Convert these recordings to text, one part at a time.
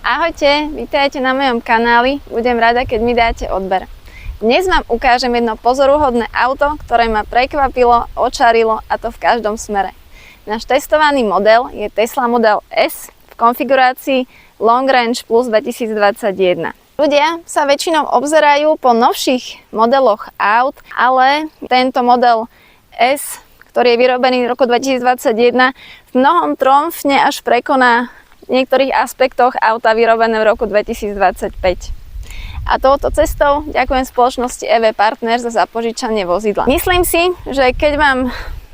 Ahojte, vítajte na mojom kanáli, budem rada, keď mi dáte odber. Dnes vám ukážem jedno pozoruhodné auto, ktoré ma prekvapilo, očarilo a to v každom smere. Náš testovaný model je Tesla Model S v konfigurácii Long Range Plus 2021. Ľudia sa väčšinou obzerajú po novších modeloch aut, ale tento model S, ktorý je vyrobený v roku 2021, v mnohom tromfne až prekoná v niektorých aspektoch auta vyrobené v roku 2025. A touto cestou ďakujem spoločnosti EV Partners za zapožičanie vozidla. Myslím si, že keď vám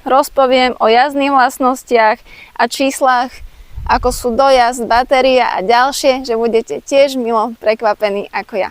rozpoviem o jazdných vlastnostiach a číslach, ako sú dojazd, batéria a ďalšie, že budete tiež milo prekvapení ako ja.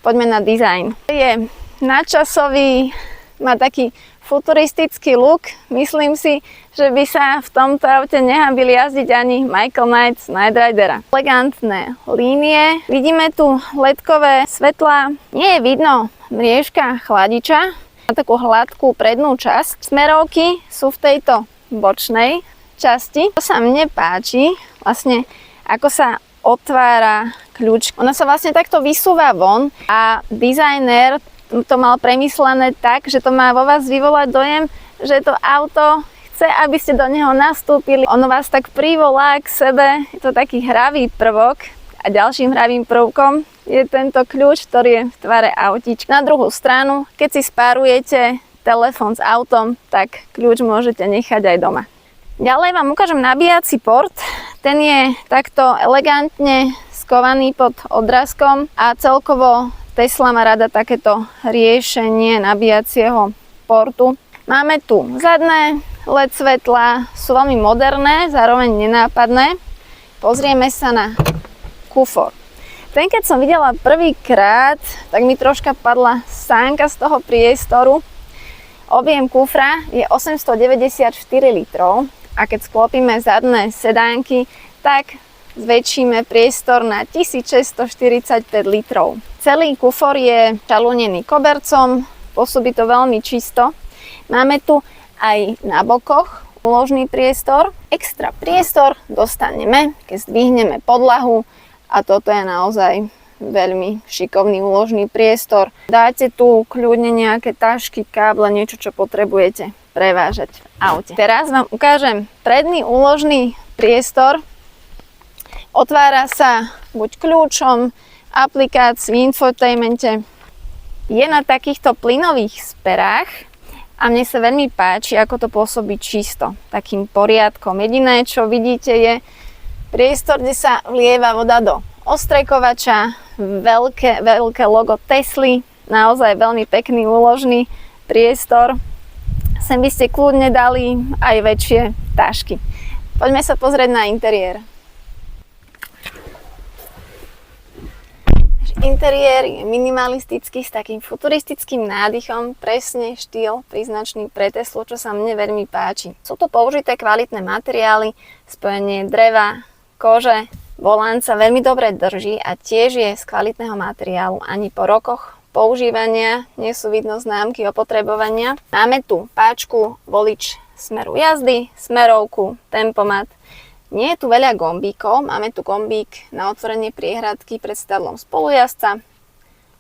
Poďme na dizajn. Je nadčasový, má taký futuristický look. Myslím si, že by sa v tomto aute nehanbili jazdiť ani Michael Knight z Knight Ridera. Elegantné línie. Vidíme tu ledkové svetlá. Nie je vidno mriežka chladiča. Má takú hladkú prednú časť. Smerovky sú v tejto bočnej časti. To sa mne páči, vlastne ako sa otvára kľúč. Ona sa vlastne takto vysúva von a dizajner to mal premyslené tak, že to má vo vás vyvolať dojem, že to auto chce, aby ste do neho nastúpili. Ono vás tak privolá k sebe. Je to taký hravý prvok a ďalším hravým prvkom je tento kľúč, ktorý je v tvare autíčka. Na druhú stranu, keď si spárujete telefón s autom, tak kľúč môžete nechať aj doma. Ďalej vám ukážem nabíjací port. Ten je takto elegantne skovaný pod odrazkom a celkovo Tesla má rada takéto riešenie nabíjacieho portu. Máme tu zadné LED svetlá, sú veľmi moderné, zároveň nenápadné. Pozrieme sa na kufor. Ten, keď som videla prvýkrát, tak mi troška padla sánka z toho priestoru. Objem kufra je 894 litrov a keď sklopíme zadné sedánky, tak zväčšíme priestor na 1645 litrov. Celý kufor je čalúnený kobercom, pôsobí to veľmi čisto. Máme tu aj na bokoch úložný priestor. Extra priestor dostaneme, keď zdvihneme podlahu a toto je naozaj veľmi šikovný úložný priestor. Dáte tu kľudne nejaké tašky, káble, niečo, čo potrebujete prevážať v aute. Teraz vám ukážem predný úložný priestor. Otvára sa buď kľúčom, aplikácii, infotainmente. Je na takýchto plynových sperách a mne sa veľmi páči, ako to pôsobí čisto, takým poriadkom. Jediné, čo vidíte, je priestor, kde sa vlieva voda do ostrekovača, veľké logo Tesly, naozaj veľmi pekný úložný priestor. Sem by ste kľudne dali aj väčšie tašky. Poďme sa pozrieť na interiér. Interiér je minimalistický s takým futuristickým nádychom, presne štýl príznačný pre Teslu, čo sa mne veľmi páči. Sú tu použité kvalitné materiály, spojenie dreva, kože, volant sa veľmi dobre drží a tiež je z kvalitného materiálu. Ani po rokoch používania nie sú vidno známky opotrebovania. Máme tu páčku volič smeru jazdy, smerovku, tempomat. Nie je tu veľa gombíkov, máme tu gombík na otvorenie priehradky pred sedadlom spolujazca,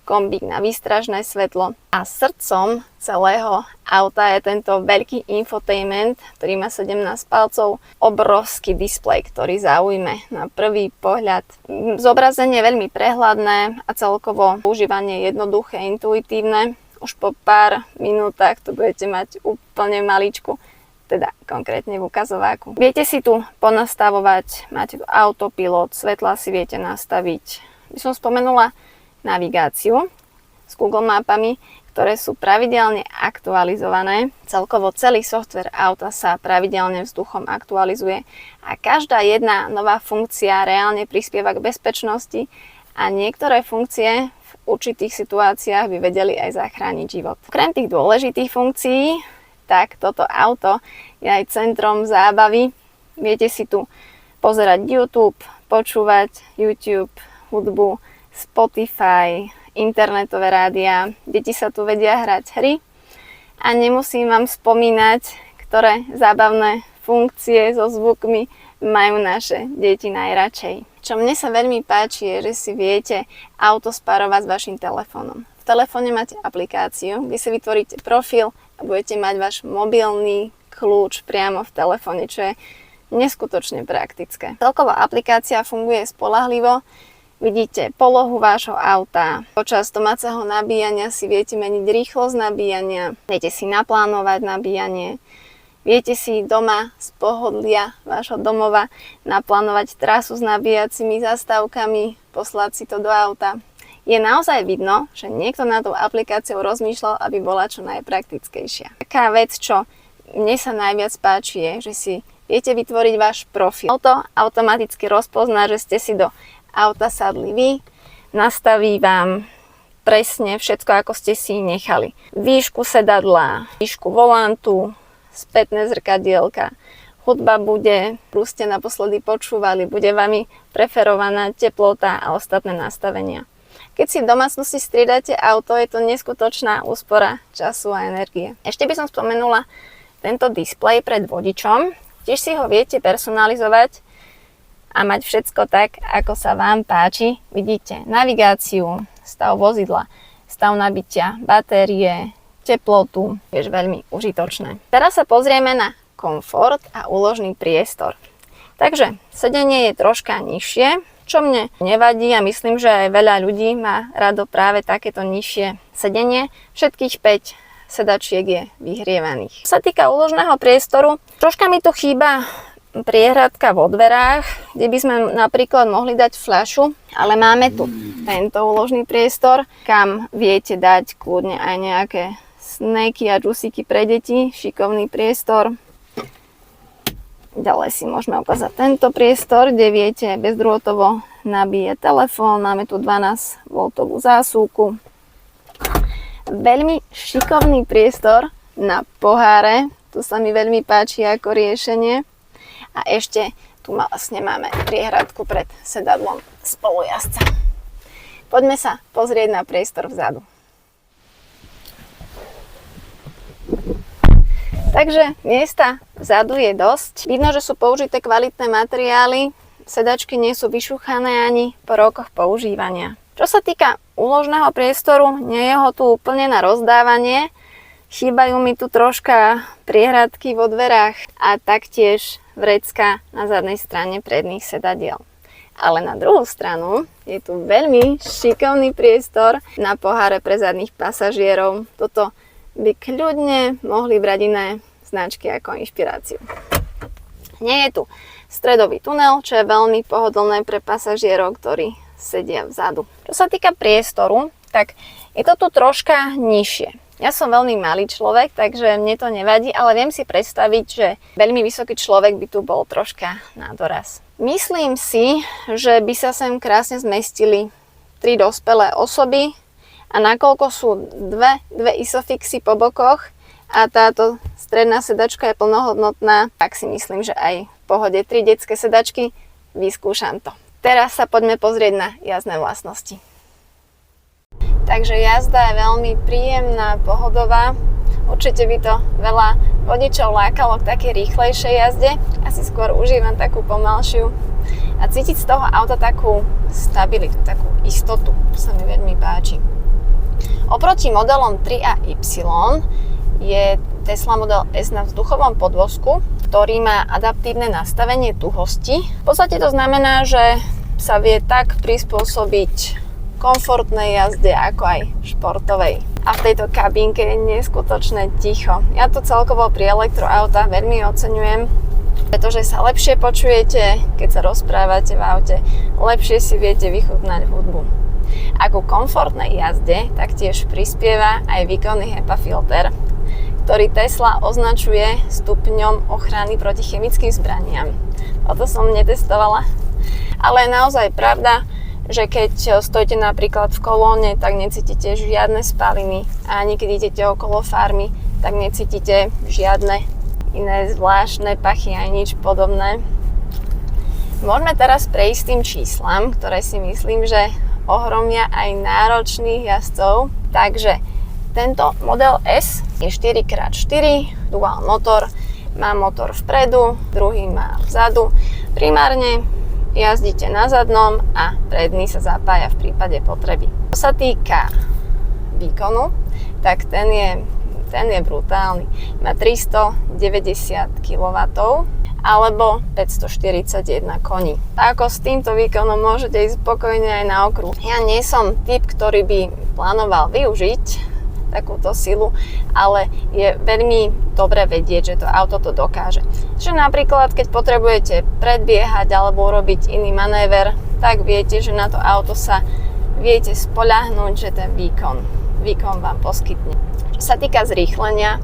gombík na výstražné svetlo a srdcom celého auta je tento veľký infotainment, ktorý má 17 palcov, obrovský displej, ktorý zaujme na prvý pohľad. Zobrazenie je veľmi prehľadné a celkovo používanie jednoduché, intuitívne. Už po pár minútach to budete mať úplne maličku, teda konkrétne v ukazováku. Viete si tu ponastavovať, máte tu autopilot, svetlá si viete nastaviť. By som spomenula navigáciu s Google mapami, ktoré sú pravidelne aktualizované. Celkovo celý software auta sa pravidelne vzduchom aktualizuje a každá jedna nová funkcia reálne prispieva k bezpečnosti a niektoré funkcie v určitých situáciách by vedeli aj zachrániť život. Okrem tých dôležitých funkcií, tak toto auto je aj centrom zábavy. Viete si tu pozerať YouTube, počúvať YouTube, hudbu, Spotify, internetové rádia. Deti sa tu vedia hrať hry a nemusím vám spomínať, ktoré zábavné funkcie so zvukmi majú naše deti najradšej. Čo mne sa veľmi páči je, že si viete auto spárovať s vašim telefónom. V telefóne máte aplikáciu, kde si vytvoríte profil a budete mať váš mobilný kľúč priamo v telefóne, čo je neskutočne praktické. Celková aplikácia funguje spoľahlivo. Vidíte polohu vášho auta. Počas domáceho nabíjania si viete meniť rýchlosť nabíjania. Viete si naplánovať nabíjanie. Viete si doma z pohodlia vášho domova naplánovať trasu s nabíjacími zastávkami, poslať si to do auta. Je naozaj vidno, že niekto na tú aplikáciu rozmýšľal, aby bola čo najpraktickejšia. Taká vec, čo mne sa najviac páči, je, že si viete vytvoriť váš profil. Auto automaticky rozpozná, že ste si do auta sadli vy, nastaví vám presne všetko, ako ste si nechali. Výšku sedadla, výšku volantu, spätné zrkadielka. Hudba bude, ktorú ste naposledy počúvali, bude vami preferovaná teplota a ostatné nastavenia. Keď si v domácnosti striedate auto, je to neskutočná úspora času a energie. Ešte by som spomenula tento displej pred vodičom. Tiež si ho viete personalizovať a mať všetko tak, ako sa vám páči. Vidíte navigáciu, stav vozidla, stav nabitia, batérie, teplotu, tiež veľmi užitočné. Teraz sa pozrieme na komfort a úložný priestor. Takže sedenie je troška nižšie, čo mne nevadí a myslím, že aj veľa ľudí má rado práve takéto nižšie sedenie. Všetkých 5 sedačiek je vyhrievaných. Čo sa týka úložného priestoru, troška mi tu chýba priehradka vo dverách, kde by sme napríklad mohli dať fľašu, ale máme tu tento úložný priestor, kam viete dať kľudne aj nejaké snacky a džusíky pre deti, šikovný priestor. Ďalej si môžeme ukázať tento priestor, kde viete bezdrôtovo nabíjať telefón, máme tu 12V zásuvku. Veľmi šikovný priestor na poháre, tu sa mi veľmi páči ako riešenie. A ešte tu vlastne máme priehradku pred sedadlom spolujazdca. Poďme sa pozrieť na priestor vzadu. Takže miesta vzadu je dosť. Vidno, že sú použité kvalitné materiály. Sedačky nie sú vyšúchané ani po rokoch používania. Čo sa týka úložného priestoru, nie je ho tu úplne na rozdávanie. Chýbajú mi tu troška priehradky vo dverách a taktiež vrecka na zadnej strane predných sedadiel. Ale na druhú stranu je tu veľmi šikovný priestor na poháre pre zadných pasažierov. Toto by kľudne mohli brať iné značky ako inšpiráciu. Nie je tu stredový tunel, čo je veľmi pohodlné pre pasažierov, ktorí sedia vzadu. Čo sa týka priestoru, tak je to tu troška nižšie. Ja som veľmi malý človek, takže mne to nevadí, ale viem si predstaviť, že veľmi vysoký človek by tu bol troška na doraz. Myslím si, že by sa sem krásne zmestili 3 dospelé osoby a nakoľko sú dve isofixy po bokoch a táto stredná sedačka je plnohodnotná, tak si myslím, že aj v pohode 3 detské sedačky, vyskúšam to. Teraz sa poďme pozrieť na jazdné vlastnosti. Takže jazda je veľmi príjemná, pohodová. Určite by to veľa vodičov lákalo k takej rýchlejšej jazde. Asi skôr užívam takú pomalšiu. A cítiť z toho auta takú stabilitu, takú istotu. To sa mi veľmi páči. Oproti modelom 3 a Y je Tesla Model S na vzduchovom podvozku, ktorý má adaptívne nastavenie tuhosti. V podstate to znamená, že sa vie tak prispôsobiť komfortnej jazde ako aj športovej. A v tejto kabínke je neskutočne ticho. Ja to celkovo pri elektroauta veľmi oceňujem, pretože sa lepšie počujete, keď sa rozprávate v aute, lepšie si viete vychutnať hudbu. A ku komfortnej jazde taktiež prispieva aj výkonný HEPA filter, ktorý Tesla označuje stupňom ochrany proti chemickým zbraniam. Toto som netestovala, ale je naozaj pravda, že keď stojíte napríklad v kolóne, tak necítite žiadne spaliny a ani keď idete okolo farmy, tak necítite žiadne iné zvláštne pachy aj nič podobné. Môžeme teraz prejsť tým číslam, ktoré si myslím, že ohromia aj náročných jazdcov. Takže tento Model S je 4x4, dual motor, má motor vpredu, druhý má vzadu. Primárne jazdíte na zadnom a predný sa zapája v prípade potreby. Čo sa týka výkonu, tak ten je brutálny. Má 390 kW alebo 541 koní. A ako s týmto výkonom môžete ísť spokojne aj na okruh. Ja nie som typ, ktorý by plánoval využiť takúto silu, ale je veľmi dobre vedieť, že to auto to dokáže. Že napríklad, keď potrebujete predbiehať alebo urobiť iný manéver, tak viete, že na to auto sa viete spoľahnúť, že ten výkon vám poskytne. Čo sa týka zrýchlenia,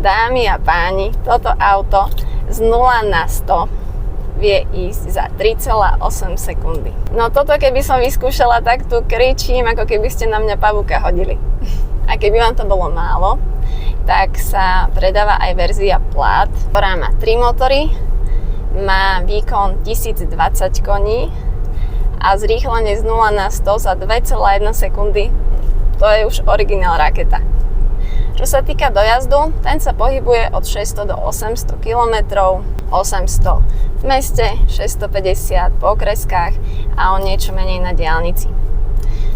dámy a páni, toto auto z 0 na 100 vie ísť za 3,8 sekundy. No toto keby som vyskúšala, tak tu kričím, ako keby ste na mňa pavúka hodili. A keby vám to bolo málo, tak sa predáva aj verzia Plat, ktorá má 3 motory, má výkon 1020 koní a zrýchlenie z 0 na 100 za 2,1 sekundy. To je už originál raketa. Čo sa týka dojazdu, ten sa pohybuje od 600 do 800 km, 800 v meste, 650 po okreskách a o niečo menej na diaľnici.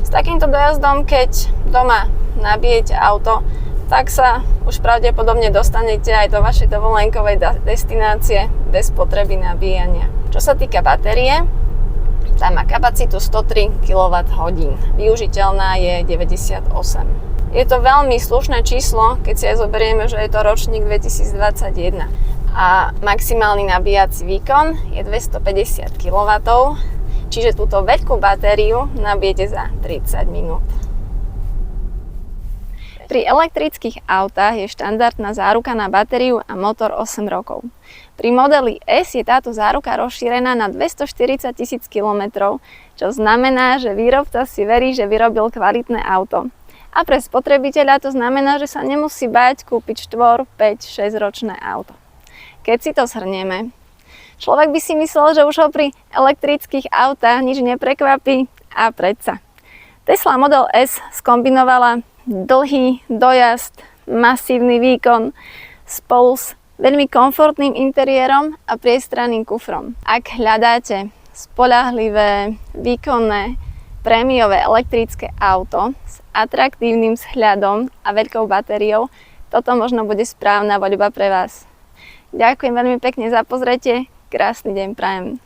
S takýmto dojazdom, keď doma nabijete auto, tak sa už pravdepodobne dostanete aj do vašej dovolenkovej destinácie bez potreby nabíjania. Čo sa týka batérie, tá má kapacitu 103 kWh, využiteľná je 98. Je to veľmi slušné číslo, keď si aj zoberieme, že je to ročník 2021. A maximálny nabíjací výkon je 250 kW, čiže túto veľkú batériu nabijete za 30 minút. Pri elektrických autách je štandardná záruka na batériu a motor 8 rokov. Pri modeli S je táto záruka rozšírená na 240 000 km, čo znamená, že výrobca si verí, že vyrobil kvalitné auto. A pre spotrebiteľa to znamená, že sa nemusí báť kúpiť 4, 5, 6 ročné auto. Keď si to zhrnieme, človek by si myslel, že už ho pri elektrických autách nič neprekvapí a predsa. Tesla Model S skombinovala dlhý dojazd, masívny výkon spolu s veľmi komfortným interiérom a priestranným kufrom. Ak hľadáte spoľahlivé, výkonné, prémiové elektrické auto s atraktívnym vzhľadom a veľkou batériou, toto možno bude správna voľba pre vás. Ďakujem veľmi pekne za pozretie, krásny deň prajem.